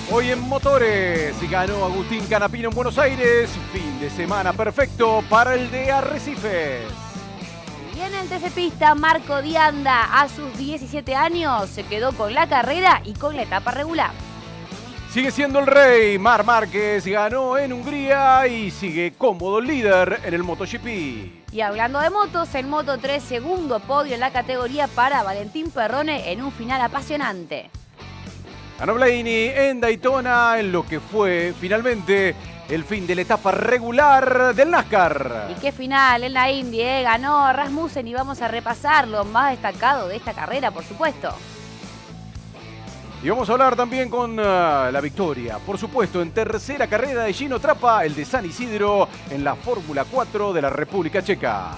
Hoy en Motores ganó Agustín Canapino en Buenos Aires. Fin de semana perfecto para el de Arrecifes. Y en el TC Pista, Marco Dianda, a sus 17 años, se quedó con la carrera y con la etapa regular. Sigue siendo el rey. Marc Márquez ganó en Hungría y sigue cómodo líder en el MotoGP. Y hablando de motos, en Moto3, segundo podio en la categoría para Valentín Perrone en un final apasionante. Ganó Blaney en Daytona en lo que fue finalmente el fin de la etapa regular del NASCAR. Y qué final en la Indy, ganó Rasmussen y vamos a repasar lo más destacado de esta carrera, por supuesto. Y vamos a hablar también con la victoria, por supuesto, en tercera carrera de Gino Trappa, el de San Isidro, en la Fórmula 4 de la República Checa.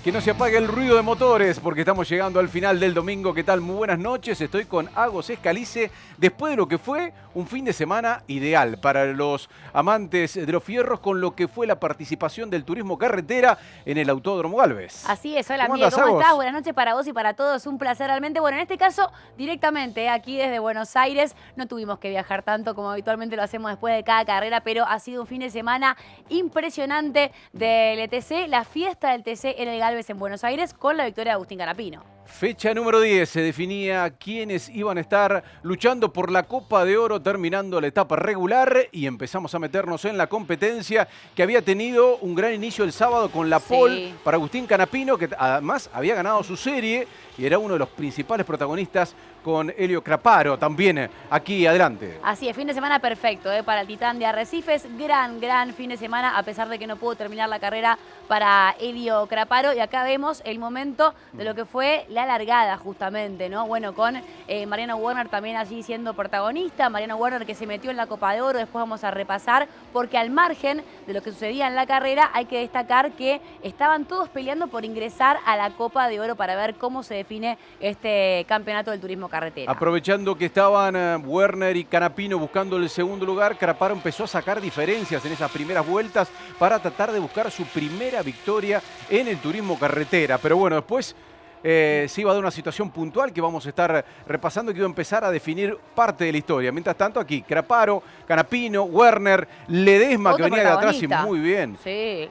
Que no se apague el ruido de motores porque estamos llegando al final del domingo. ¿Qué tal? Muy buenas noches. Estoy con Agos Escalice después de lo que fue un fin de semana ideal para los amantes de los fierros con lo que fue la participación del turismo carretera en el Autódromo Gálvez. Así es. Hola, Miguel. ¿Cómo estás? Buenas noches para vos y para todos. Un placer realmente. Bueno, en este caso, directamente aquí desde Buenos Aires. No tuvimos que viajar tanto como habitualmente lo hacemos después de cada carrera, pero ha sido un fin de semana impresionante del ETC, la fiesta del TC en el Gálvez en Buenos Aires con la victoria de Agustín Canapino. Fecha número 10, se definía quiénes iban a estar luchando por la Copa de Oro terminando la etapa regular y empezamos a meternos en la competencia que había tenido un gran inicio el sábado con la pole para Agustín Canapino, que además había ganado su serie y era uno de los principales protagonistas con Helio Craparo también aquí adelante. Así es, fin de semana perfecto para el Titán de Arrecifes. Gran fin de semana, a pesar de que no pudo terminar la carrera para Helio Craparo. Y acá vemos el momento de lo que fue la largada justamente, ¿no? Bueno, con Mariano Werner también allí siendo protagonista. Mariano Werner que se metió en la Copa de Oro, después vamos a repasar, porque al margen de lo que sucedía en la carrera, hay que destacar que estaban todos peleando por ingresar a la Copa de Oro para ver cómo se define este campeonato del turismo carretera. Aprovechando que estaban Werner y Canapino buscando el segundo lugar, Craparo empezó a sacar diferencias en esas primeras vueltas para tratar de buscar su primera victoria en el turismo carretera. Pero bueno, después se iba a dar una situación puntual que vamos a estar repasando, que iba a empezar a definir parte de la historia. Mientras tanto, aquí Craparo, Canapino, Werner, Ledesma, que venía de atrás y muy bien,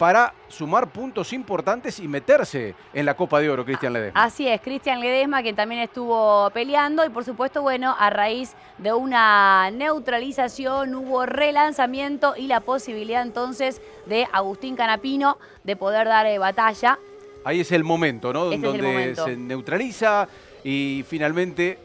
para sumar puntos importantes y meterse en la Copa de Oro, Cristian Ledesma. Así es, Cristian Ledesma, que también estuvo peleando y por supuesto, bueno, a raíz de una neutralización hubo relanzamiento y la posibilidad entonces de Agustín Canapino de poder dar batalla. Ahí es el momento, ¿no? Donde se neutraliza y finalmente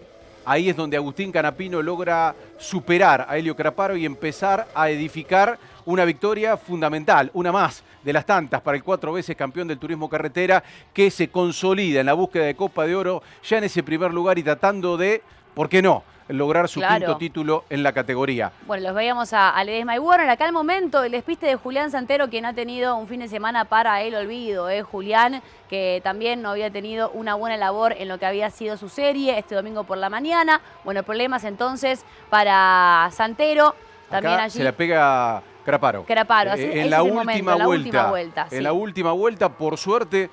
ahí es donde Agustín Canapino logra superar a Helio Craparo y empezar a edificar una victoria fundamental, una más de las tantas para el 4 veces campeón del turismo carretera que se consolida en la búsqueda de Copa de Oro ya en ese primer lugar y tratando de, ¿por qué no?, lograr su quinto título en la categoría. Bueno, los veíamos a Ledesma y Werner. Acá el momento, el despiste de Julián Santero, quien ha tenido un fin de semana para el olvido. Julián, que también no había tenido una buena labor en lo que había sido su serie este domingo por la mañana. Bueno, problemas entonces para Santero. También acá allí se la pega Craparo. En la última vuelta. En la última vuelta, por suerte,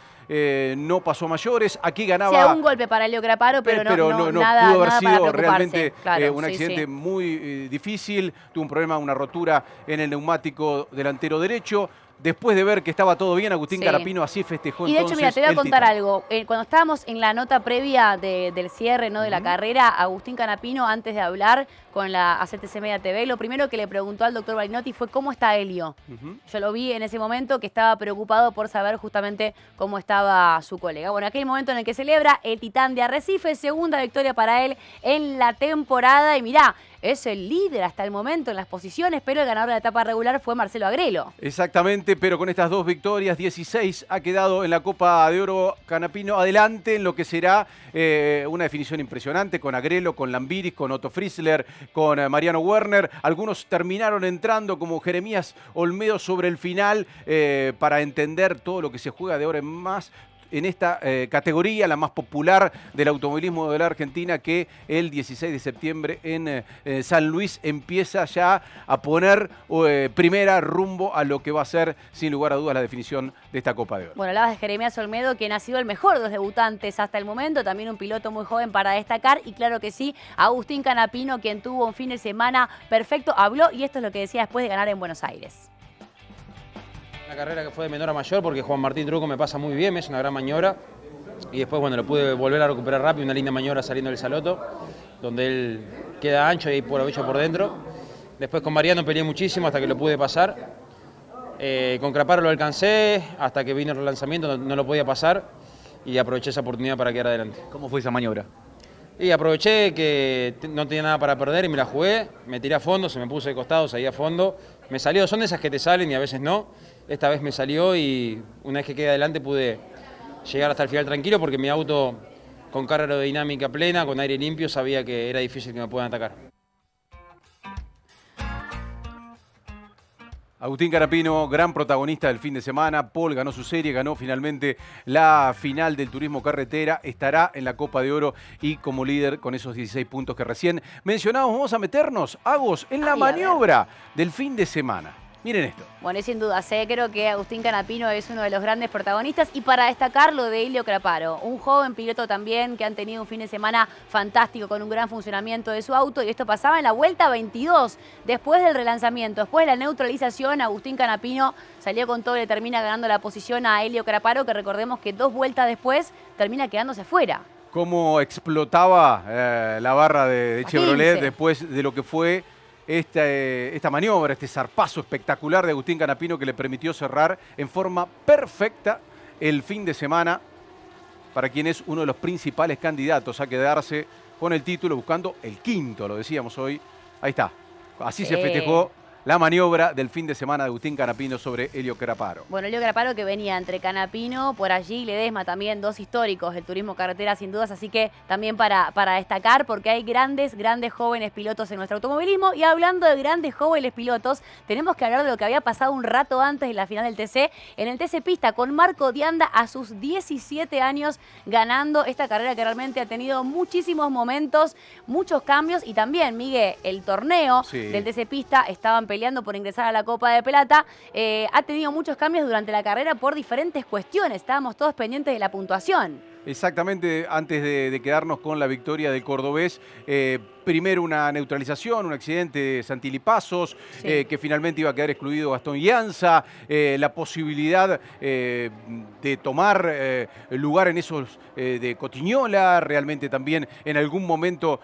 no pasó mayores. Aquí ganaba. Sí, un golpe para Helio Craparo, pero no nada, pudo haber sido realmente claro, un accidente muy difícil. Tuvo un problema, una rotura en el neumático delantero derecho. Después de ver que estaba todo bien, Agustín Canapino así festejó. Y de hecho, mira, te voy a contar algo. Cuando estábamos en la nota previa del cierre, ¿no?, de la carrera, Agustín Canapino, antes de hablar con la ACTC Media TV, lo primero que le preguntó al doctor Balinotti fue cómo está Helio. Yo lo vi en ese momento que estaba preocupado por saber justamente cómo estaba su colega. Bueno, aquel momento en el que celebra el Titán de Arrecifes, segunda victoria para él en la temporada. Y mirá, es el líder hasta el momento en las posiciones, pero el ganador de la etapa regular fue Marcelo Agrelo. Exactamente, pero con estas dos victorias, 16 ha quedado en la Copa de Oro Canapino adelante en lo que será una definición impresionante con Agrelo, con Lambiris, con Otto Frizzler, con Mariano Werner. Algunos terminaron entrando como Jeremías Olmedo sobre el final para entender todo lo que se juega de ahora en más. en esta categoría, la más popular del automovilismo de la Argentina, que el 16 de septiembre en San Luis empieza ya a poner primera rumbo a lo que va a ser, sin lugar a dudas, la definición de esta Copa de Oro. Bueno, hablabas de Jeremías Olmedo, quien ha sido el mejor de los debutantes hasta el momento, también un piloto muy joven para destacar, y claro que sí, Agustín Canapino, quien tuvo un fin de semana perfecto, habló y esto es lo que decía después de ganar en Buenos Aires. Una carrera que fue de menor a mayor porque Juan Martín Truco me pasa muy bien, me hace una gran maniobra y después bueno, lo pude volver a recuperar rápido, una linda maniobra saliendo del Saloto, donde él queda ancho y aprovecho por dentro. Después con Mariano peleé muchísimo hasta que lo pude pasar. Con Craparo lo alcancé, hasta que vino el relanzamiento no lo podía pasar y aproveché esa oportunidad para quedar adelante. ¿Cómo fue esa maniobra? Y aproveché que no tenía nada para perder y me la jugué, me tiré a fondo, se me puse de costado, seguí a fondo. Me salió, son de esas que te salen y a veces no. Esta vez me salió y una vez que quedé adelante pude llegar hasta el final tranquilo porque mi auto con carga aerodinámica plena, con aire limpio, sabía que era difícil que me puedan atacar. Agustín Canapino, gran protagonista del fin de semana. Paul ganó su serie, ganó finalmente la final del turismo carretera. Estará en la Copa de Oro y como líder con esos 16 puntos que recién mencionamos. Vamos a meternos, Agos, en la maniobra del fin de semana. Miren esto. Bueno, y sin duda, creo que Agustín Canapino es uno de los grandes protagonistas y para destacar lo de Helio Craparo, un joven piloto también que han tenido un fin de semana fantástico con un gran funcionamiento de su auto y esto pasaba en la vuelta 22, después del relanzamiento, después de la neutralización, Agustín Canapino salió con todo y le termina ganando la posición a Helio Craparo, que recordemos que 2 vueltas después termina quedándose fuera. Cómo explotaba la barra de Chevrolet después de lo que fue esta maniobra, este zarpazo espectacular de Agustín Canapino que le permitió cerrar en forma perfecta el fin de semana para quien es uno de los principales candidatos a quedarse con el título buscando el quinto, lo decíamos hoy. Ahí está, así se festejó la maniobra del fin de semana de Agustín Canapino sobre Helio Craparo. Bueno, Helio Craparo que venía entre Canapino, por allí Ledesma también, 2 históricos del turismo carretera sin dudas, así que también para destacar porque hay grandes jóvenes pilotos en nuestro automovilismo. Y hablando de grandes jóvenes pilotos, tenemos que hablar de lo que había pasado un rato antes de la final del TC, en el TC Pista, con Marco Dianda a sus 17 años ganando esta carrera que realmente ha tenido muchísimos momentos, muchos cambios y también, Miguel, el torneo del TC Pista estaban peleando por ingresar a la Copa de Plata, ha tenido muchos cambios durante la carrera por diferentes cuestiones. Estábamos todos pendientes de la puntuación. Exactamente, antes de quedarnos con la victoria del cordobés, primero una neutralización, un accidente de Santilipazos, que finalmente iba a quedar excluido Gastón Llanza, la posibilidad de tomar lugar en esos de Cotiñola, realmente también en algún momento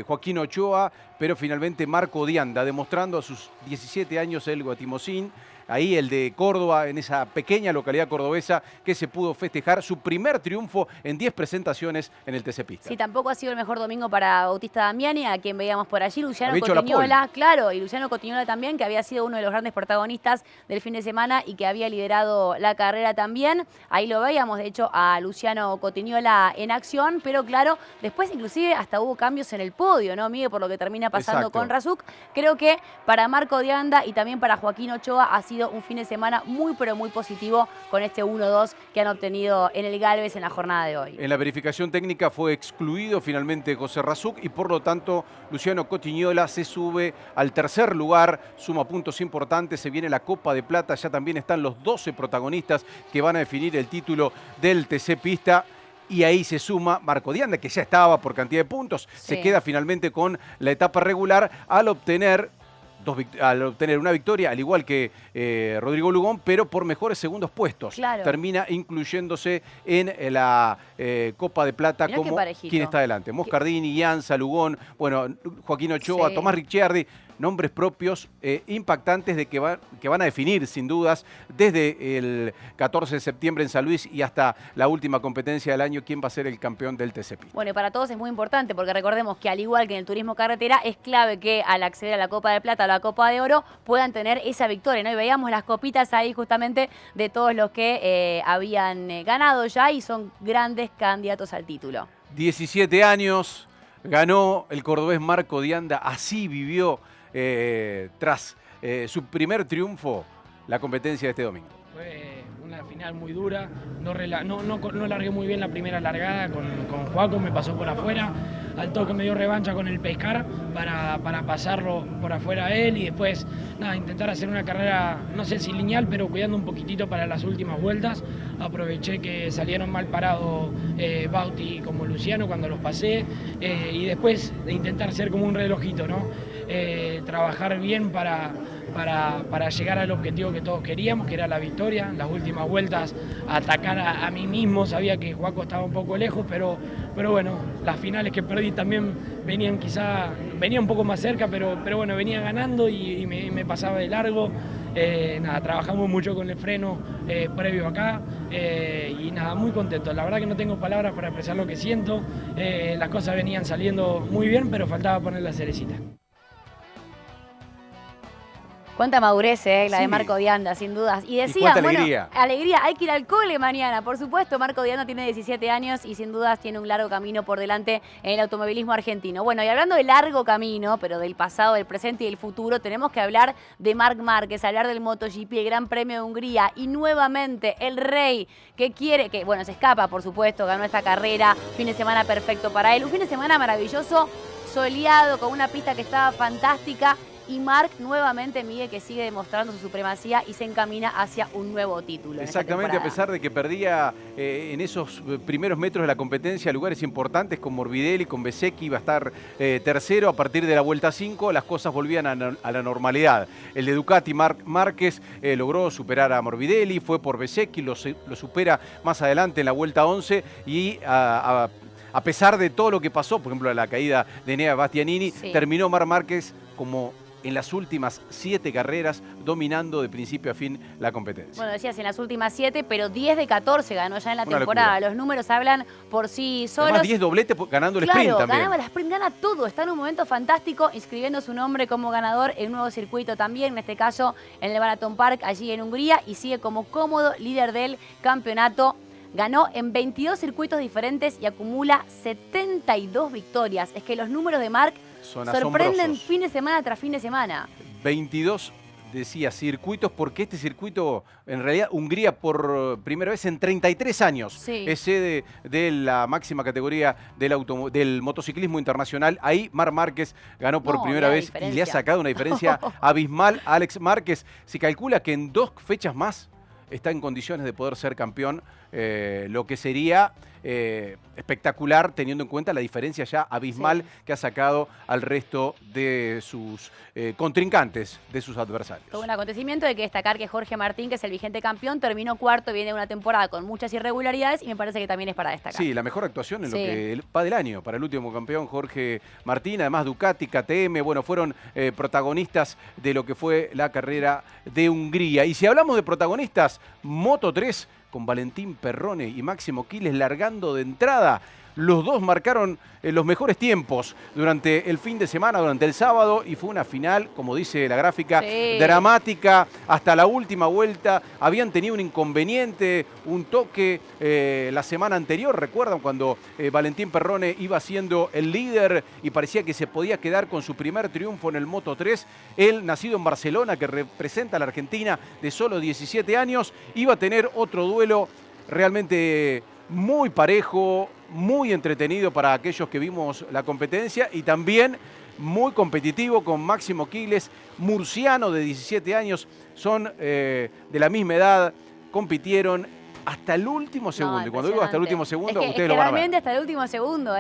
Joaquín Ochoa, pero finalmente Marco Dianda, demostrando a sus 17 años el Guatimosín, ahí el de Córdoba, en esa pequeña localidad cordobesa, que se pudo festejar su primer triunfo en 10 presentaciones en el TC Pista. Sí, tampoco ha sido el mejor domingo para Bautista Damiani, a quien veíamos por allí, Luciano Cotiñola, claro, y Luciano Cotiñola también, que había sido uno de los grandes protagonistas del fin de semana y que había liderado la carrera también. Ahí lo veíamos, de hecho, a Luciano Cotiñola en acción, pero claro, después inclusive hasta hubo cambios en el podio, ¿no, Miguel? Por lo que termina pasando con Razuk. Creo que para Marco Dianda y también para Joaquín Ochoa ha sido un fin de semana muy pero muy positivo con este 1-2 que han obtenido en el Galvez en la jornada de hoy. En la verificación técnica fue excluido finalmente José Razuk y por lo tanto Luciano Cotiñola se sube al tercer lugar, suma puntos importantes, se viene la Copa de Plata, ya también están los 12 protagonistas que van a definir el título del TC Pista. Y ahí se suma Marco Dianda, que ya estaba por cantidad de puntos, se queda finalmente con la etapa regular al obtener una victoria, al igual que Rodrigo Lugón, pero por mejores segundos puestos. Claro. Termina incluyéndose en la Copa de Plata. Mirá como quien está adelante. Moscardini, Llanza, Lugón, bueno, Joaquín Ochoa, Tomás Ricciardi, nombres propios impactantes de que van a definir sin dudas desde el 14 de septiembre en San Luis y hasta la última competencia del año quién va a ser el campeón del TC Pista. Bueno, y para todos es muy importante porque recordemos que al igual que en el turismo carretera es clave que al acceder a la Copa de Plata o la Copa de Oro puedan tener esa victoria, ¿no? Y veíamos las copitas ahí justamente de todos los que habían ganado ya y son grandes candidatos al título. 17 años, ganó el cordobés Marco Dianda, así vivió tras su primer triunfo la competencia de este domingo. Fue una final muy dura, no largué muy bien la primera largada con Joaco, me pasó por afuera, al toque me dio revancha con el Pescar para pasarlo por afuera a él y después nada, intentar hacer una carrera, no sé si lineal, pero cuidando un poquitito para las últimas vueltas. Aproveché que salieron mal parados Bauti como Luciano cuando los pasé y después de intentar ser como un relojito, ¿no? Trabajar bien para llegar al objetivo que todos queríamos, que era la victoria. Las últimas vueltas atacar a mí mismo, sabía que Joaco estaba un poco lejos, pero bueno, las finales que perdí también venía un poco más cerca, pero bueno, venía ganando y me pasaba de largo. Nada, trabajamos mucho con el freno previo acá y nada, muy contento. La verdad que no tengo palabras para expresar lo que siento. Las cosas venían saliendo muy bien, pero faltaba poner la cerecita. Cuánta madurez, la Sí. de Marco Dianda, sin dudas. Y decía, cuánta bueno, alegría. alegría, hay que ir al cole mañana. Por supuesto, Marco Dianda tiene 17 años y sin dudas tiene un largo camino por delante en el automovilismo argentino. Bueno, y hablando de largo camino, pero del pasado, del presente y del futuro, tenemos que hablar de Marc Márquez, hablar del MotoGP, el Gran Premio de Hungría y nuevamente el rey que quiere, que bueno, se escapa, por supuesto, ganó esta carrera, fin de semana perfecto para él, un fin de semana maravilloso, soleado, con una pista que estaba fantástica. Y Marc nuevamente, Miguel, que sigue demostrando su supremacía y se encamina hacia un nuevo título. Exactamente, a pesar de que perdía en esos primeros metros de la competencia lugares importantes con Morbidelli, con Bezzecchi, iba a estar tercero. A partir de la vuelta 5 las cosas volvían a la normalidad. El de Ducati, Marc Márquez, logró superar a Morbidelli, fue por Bezzecchi, lo supera más adelante en la vuelta 11 y a pesar de todo lo que pasó, por ejemplo la caída de Enea Bastianini, Sí. terminó Marc Márquez como en las últimas 7 carreras, dominando de principio a fin la competencia. Bueno, decías en las últimas 7, pero 10 de 14 ganó ya en la Una temporada. locura. Los números hablan por sí solos. Además 10 dobletes ganando el sprint también. Ganaba el sprint, gana todo. Está en un momento fantástico, inscribiendo su nombre como ganador en un nuevo circuito también, en este caso en el Marathon Park, allí en Hungría, y sigue como cómodo líder del campeonato. Ganó en 22 circuitos diferentes y acumula 72 victorias. Es que los números de Marc Son sorprenden asombrosos. fin de semana tras fin de semana. 22, decía, circuitos, porque este circuito, en realidad, Hungría por primera vez en 33 años Sí. es sede de la máxima categoría del motociclismo internacional. Ahí Marc Márquez ganó por No, primera la vez y le ha diferencia. sacado una diferencia abismal a Alex Márquez. Se calcula que en 2 fechas más está en condiciones de poder ser campeón, lo que sería espectacular teniendo en cuenta la diferencia ya abismal que ha sacado al resto de sus contrincantes, de sus adversarios. Fue un acontecimiento, hay que destacar que Jorge Martín, que es el vigente campeón, terminó cuarto, viene de una temporada con muchas irregularidades y me parece que también es para destacar. Sí, la mejor actuación en lo Sí. que va del año para el último campeón Jorge Martín. Además Ducati, KTM, bueno, fueron protagonistas de lo que fue la carrera de Hungría. Y si hablamos de protagonistas, Moto3 con Valentín Perrone y Máximo Quiles largando de entrada. Los dos marcaron los mejores tiempos durante el fin de semana, durante el sábado, y fue una final, como dice la gráfica, Sí. dramática hasta la última vuelta. Habían tenido un inconveniente, un toque la semana anterior, recuerdan cuando Valentín Perrone iba siendo el líder y parecía que se podía quedar con su primer triunfo en el Moto3. Él, nacido en Barcelona, que representa a la Argentina de solo 17 años, iba a tener otro duelo realmente muy parejo, muy entretenido para aquellos que vimos la competencia y también muy competitivo con Máximo Quiles, murciano de 17 años, son de la misma edad, compitieron hasta el último segundo. Y cuando digo hasta el último segundo, es que ustedes lo van a ver. realmente hasta el último segundo,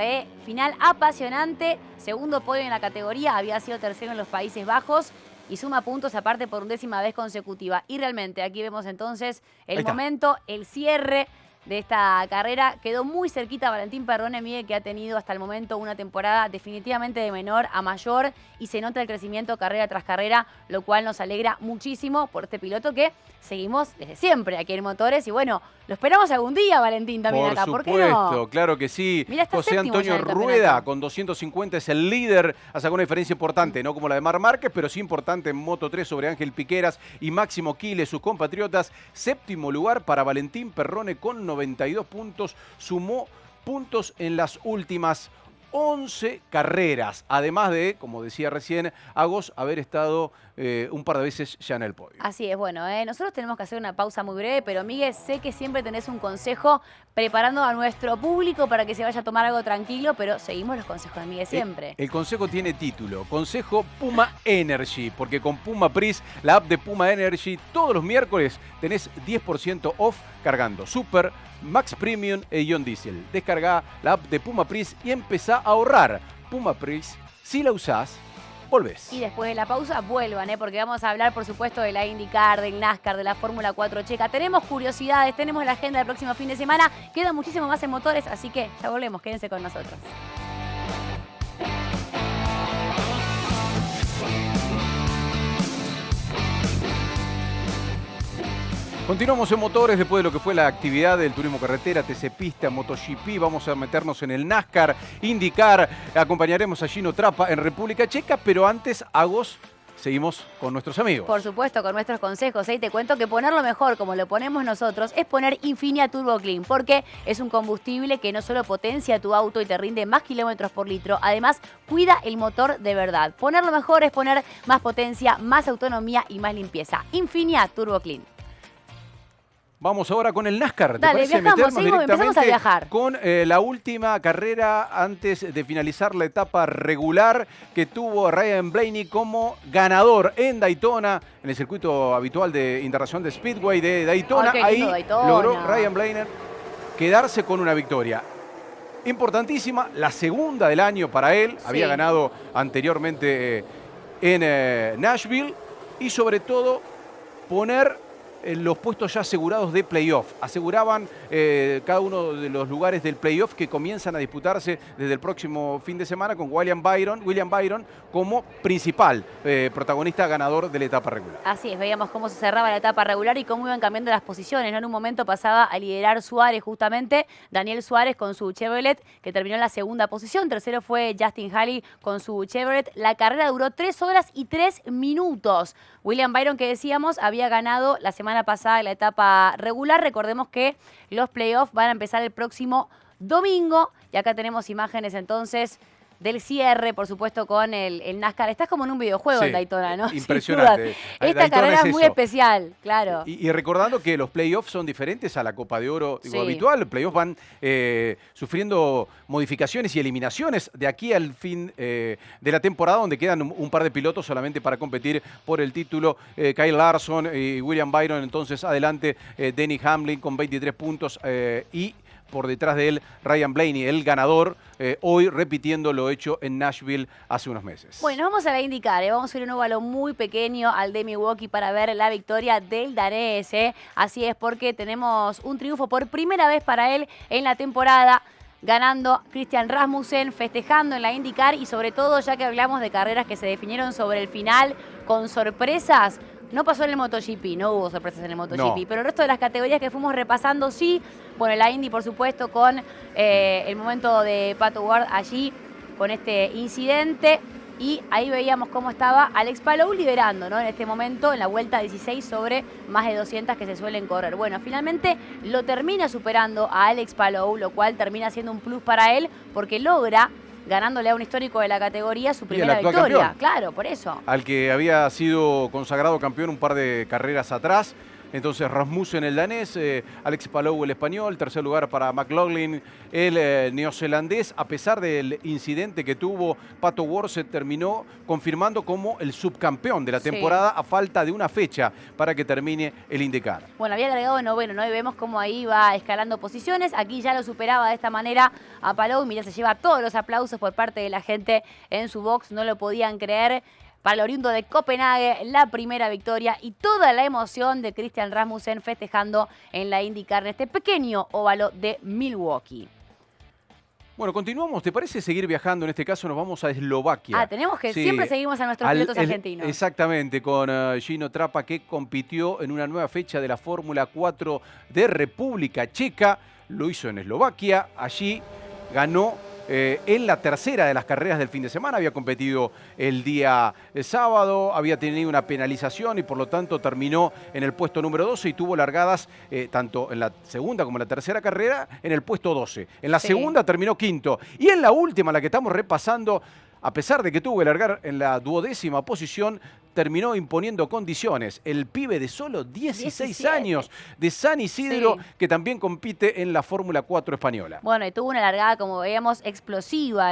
final apasionante, segundo podio en la categoría, había sido tercero en los Países Bajos y suma puntos aparte por 11ª vez consecutiva. Y realmente aquí vemos entonces Ahí el está. momento, el cierre de esta carrera. Quedó muy cerquita Valentín Perrone, Miguel, que ha tenido hasta el momento una temporada definitivamente de menor a mayor y se nota el crecimiento carrera tras carrera, lo cual nos alegra muchísimo por este piloto que seguimos desde siempre aquí en Motores. Y bueno, lo esperamos algún día, Valentín, también acá. ¿Por qué supuesto, no? claro que sí. Mira, está José séptimo ya Antonio en el Rueda campeonato. con 250 es el líder, ha sacado una diferencia importante, no como la de Marc Márquez, pero sí importante en Moto3 sobre Ángel Piqueras y Máximo Quiles, sus compatriotas. Séptimo lugar para Valentín Perrone con 92 puntos, sumó puntos en las últimas 11 carreras, además de, como decía recién Agos, haber estado un par de veces ya en el podio. Así es, bueno, nosotros tenemos que hacer una pausa muy breve, pero Miguel, sé que siempre tenés un consejo preparando a nuestro público para que se vaya a tomar algo tranquilo, pero seguimos los consejos de Miguel siempre. El consejo tiene título, Consejo Puma Energy, porque con Puma Pris, la app de Puma Energy, todos los miércoles tenés 10% off cargando Super, Max Premium e Ion Diesel. Descarga la app de Puma Pris y empezá a ahorrar. Puma Pris, si la usás, volvés. Y después de la pausa vuelvan, porque vamos a hablar, por supuesto, de la IndyCar, del NASCAR, de la Fórmula 4 checa. Tenemos curiosidades, tenemos la agenda del próximo fin de semana. Queda muchísimo más en motores, así que ya volvemos. Quédense con nosotros. Continuamos en motores después de lo que fue la actividad del turismo carretera, TC Pista, MotoGP. Vamos a meternos en el NASCAR, IndyCar. Acompañaremos a Gino Trappa en República Checa, pero antes, Agos, seguimos con nuestros amigos. Por supuesto, con nuestros consejos. Y te cuento que ponerlo mejor, como lo ponemos nosotros, es poner Infinia Turbo Clean, porque es un combustible que no solo potencia tu auto y te rinde más kilómetros por litro, además cuida el motor de verdad. Ponerlo mejor es poner más potencia, más autonomía y más limpieza. Infinia Turbo Clean. Vamos ahora con el NASCAR. ¿Te Dale, parece viajamos, meternos empezamos a viajar. con la última carrera antes de finalizar la etapa regular que tuvo Ryan Blaney como ganador en Daytona, en el circuito habitual de International de Speedway de Daytona? Qué Ahí lindo Daytona. logró Ryan Blaney quedarse con una victoria importantísima, la segunda del año para él. Sí. Había ganado anteriormente en Nashville y sobre todo poner los puestos ya asegurados de playoff. Aseguraban cada uno de los lugares del playoff que comienzan a disputarse desde el próximo fin de semana con William Byron como principal protagonista ganador de la etapa regular. Así es, veíamos cómo se cerraba la etapa regular y cómo iban cambiando las posiciones, ¿no? En un momento pasaba a liderar Suárez justamente, Daniel Suárez con su Chevrolet, que terminó en la segunda posición. Tercero fue Justin Haley con su Chevrolet. La carrera duró 3 horas y 3 minutos. William Byron, que decíamos, había ganado la semana pasada la etapa regular. Recordemos que los playoffs van a empezar el próximo domingo. Y acá tenemos imágenes entonces del cierre, por supuesto, con el NASCAR. Estás como en un videojuego en Daytona, ¿no? Impresionante. Esta Daytona carrera es muy eso. especial, claro. Y recordando que los playoffs son diferentes a la Copa de Oro Sí. habitual. Los playoffs van sufriendo modificaciones y eliminaciones de aquí al fin de la temporada, donde quedan un par de pilotos solamente para competir por el título. Kyle Larson y William Byron, entonces adelante Denny Hamlin con 23 puntos y por detrás de él Ryan Blaney, el ganador, hoy repitiendo lo hecho en Nashville hace unos meses. Bueno, vamos a la IndyCar, vamos a ir a un óvalo muy pequeño al de Milwaukee para ver la victoria del danés. Así es, porque tenemos un triunfo por primera vez para él en la temporada, ganando Christian Rasmussen, festejando en la IndyCar y sobre todo, ya que hablamos de carreras que se definieron sobre el final con sorpresas. No pasó en el MotoGP, no hubo sorpresas en el MotoGP, No. pero el resto de las categorías que fuimos repasando sí. Bueno, la Indy, por supuesto, con el momento de Pato Ward allí, con este incidente. Y ahí veíamos cómo estaba Alex Palou liderando, ¿no? En este momento, en la vuelta 16 sobre más de 200 que se suelen correr. Bueno, finalmente lo termina superando a Alex Palou, lo cual termina siendo un plus para él, porque logra, ganándole a un histórico de la categoría, su primera actual victoria. campeón. Claro, por eso. Al que había sido consagrado campeón un par de carreras atrás. Entonces Rasmussen, el danés, Alex Palou, el español, tercer lugar para McLaughlin, el neozelandés. A pesar del incidente que tuvo, Pato Ward se terminó confirmando como el subcampeón de la temporada a falta de una fecha para que termine el IndyCar. Bueno, había agregado noveno, ¿no? Y vemos cómo ahí va escalando posiciones. Aquí ya lo superaba de esta manera a Palou. Mirá, se lleva todos los aplausos por parte de la gente en su box. No lo podían creer. Para el oriundo de Copenhague, la primera victoria y toda la emoción de Christian Rasmussen festejando en la IndyCar en este pequeño óvalo de Milwaukee. Bueno, continuamos. ¿Te parece seguir viajando? En este caso nos vamos a Eslovaquia. Tenemos que Sí, siempre seguimos a nuestros pilotos argentinos. Exactamente, con Gino Trappa, que compitió en una nueva fecha de la Fórmula 4 de República Checa. Lo hizo en Eslovaquia. Allí ganó en la tercera de las carreras del fin de semana. Había competido el día sábado, había tenido una penalización y por lo tanto terminó en el puesto número 12 y tuvo largadas tanto en la segunda como en la tercera carrera en el puesto 12. En la segunda terminó quinto y en la última, la que estamos repasando, a pesar de que tuvo que largar en la 12ª posición, terminó imponiendo condiciones. El pibe de solo 16 años de San Isidro, que también compite en la Fórmula 4 española. Bueno, y tuvo una largada, como veíamos, explosiva,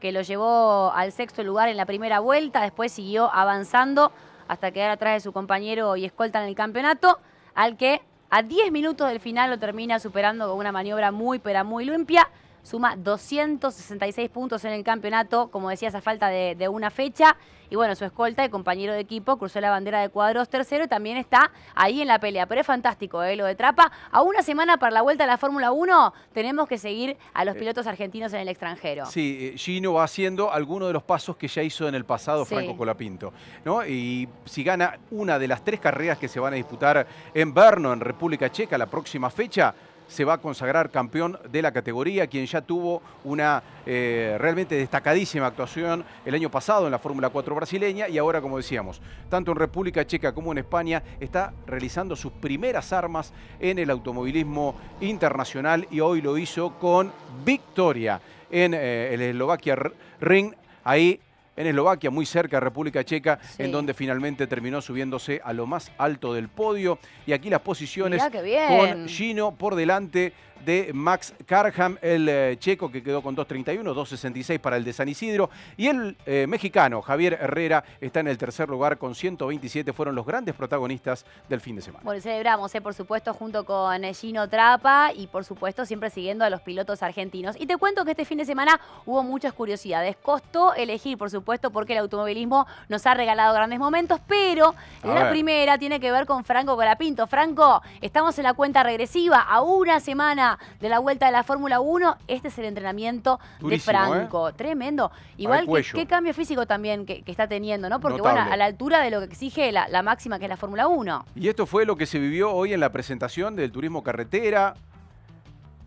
que lo llevó al 6º lugar en la primera vuelta, después siguió avanzando hasta quedar atrás de su compañero y escolta en el campeonato, al que a 10 minutos del final lo termina superando con una maniobra muy, pero muy limpia. Suma 266 puntos en el campeonato, como decías, a falta de una fecha. Y bueno, su escolta y compañero de equipo cruzó la bandera de cuadros tercero y también está ahí en la pelea. Pero es fantástico, lo de Trapa. A una semana para la vuelta a la Fórmula 1 tenemos que seguir a los pilotos argentinos en el extranjero. Sí, Gino va haciendo algunos de los pasos que ya hizo en el pasado Franco Colapinto, ¿no? Y si gana una de las 3 carreras que se van a disputar en Brno, en República Checa, la próxima fecha, se va a consagrar campeón de la categoría, quien ya tuvo una realmente destacadísima actuación el año pasado en la Fórmula 4 brasileña y ahora, como decíamos, tanto en República Checa como en España, está realizando sus primeras armas en el automovilismo internacional y hoy lo hizo con victoria en el Eslovaquia Ring, ahí en Eslovaquia, muy cerca de República Checa, en donde finalmente terminó subiéndose a lo más alto del podio. Y aquí las posiciones con Gino por delante de Max Carham, el checo que quedó con 2.31, 2.66 para el de San Isidro. Y el mexicano, Javier Herrera, está en el tercer lugar con 127. Fueron los grandes protagonistas del fin de semana. Bueno, celebramos, por supuesto, junto con Gino Trapa y, por supuesto, siempre siguiendo a los pilotos argentinos. Y te cuento que este fin de semana hubo muchas curiosidades. Costó elegir, por supuesto, porque el automovilismo nos ha regalado grandes momentos, pero la primera tiene que ver con Franco Colapinto. Franco, estamos en la cuenta regresiva a una semana de la vuelta de la Fórmula 1. Este es el entrenamiento durísimo, de Franco. Tremendo. Igual qué cambio físico también que está teniendo, ¿no? Porque, bueno, a la altura de lo que exige la máxima, que es la Fórmula 1. Y esto fue lo que se vivió hoy en la presentación del turismo carretera,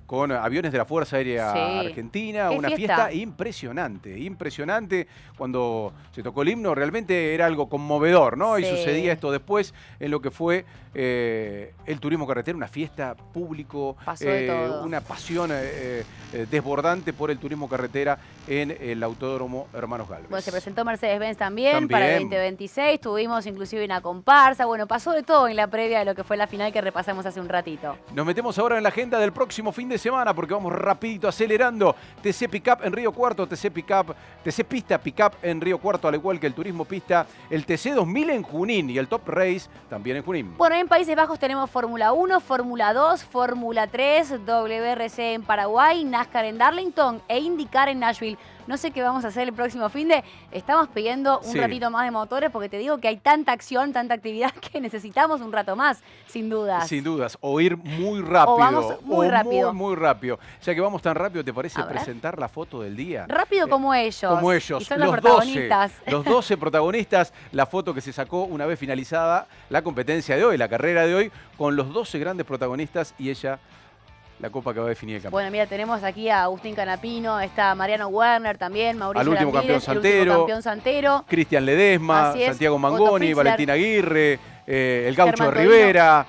con aviones de la Fuerza Aérea Argentina, una fiesta impresionante, impresionante. Cuando se tocó el himno realmente era algo conmovedor, ¿no? Y sucedía esto después en lo que fue el turismo carretera, una fiesta público, una pasión desbordante por el turismo carretera en el Autódromo Hermanos Gálvez. Bueno, se presentó Mercedes-Benz también para el 2026, tuvimos inclusive una comparsa, bueno, pasó de todo en la previa de lo que fue la final que repasamos hace un ratito. Nos metemos ahora en la agenda del próximo fin de semana porque vamos rapidito acelerando. TC Pickup en Río Cuarto, TC Pista Pickup en Río Cuarto, al igual que el Turismo Pista, el TC 2000 en Junín y el Top Race también en Junín. Bueno, en Países Bajos tenemos Fórmula 1, Fórmula 2, Fórmula 3, WRC en Paraguay, NASCAR en Darlington e IndyCar en Nashville. No sé qué vamos a hacer el próximo fin de. Estamos pidiendo un ratito más de motores porque te digo que hay tanta acción, tanta actividad que necesitamos un rato más, sin dudas. Sin dudas. O ir muy rápido. O vamos muy rápido. Muy rápido. Ya que vamos tan rápido, ¿te parece presentar la foto del día? Rápido como ellos. Como ellos. Y son los protagonistas. Los 12 protagonistas. La foto que se sacó una vez finalizada la competencia de hoy, la carrera de hoy, con los 12 grandes protagonistas y ella, la copa que va a definir el campeón. Bueno, mira, tenemos aquí a Agustín Canapino, está Mariano Werner también, Mauricio al último Landiles, campeón Santero, Cristian Ledesma, Santiago Mangoni, Valentín Aguirre, el Gaucho Rivera,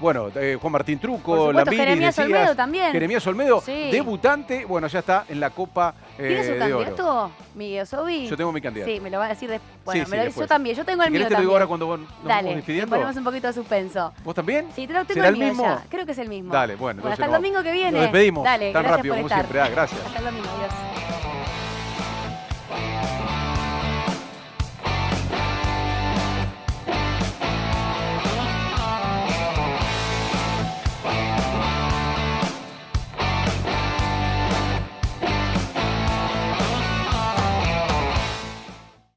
bueno, Juan Martín Truco, Lambiris, Jeremías Olmedo también. Jeremías Olmedo, debutante, bueno, ya está en la Copa ¿Tienes su de candidato, oro. Miguel Sobi? Yo tengo mi candidato. Sí, me lo va a decir después. Bueno, yo también, yo tengo el si mío también. Te lo digo ahora cuando nos vamos despidiendo. Le ponemos un poquito de suspenso. ¿Vos también? Sí, te lo tengo ¿Será el mío mismo? Ya. Creo que es el mismo. Dale, bueno. Hasta el domingo que viene. Nos despedimos Dale, tan rápido por como estar. siempre. Gracias. Hasta el domingo, adiós.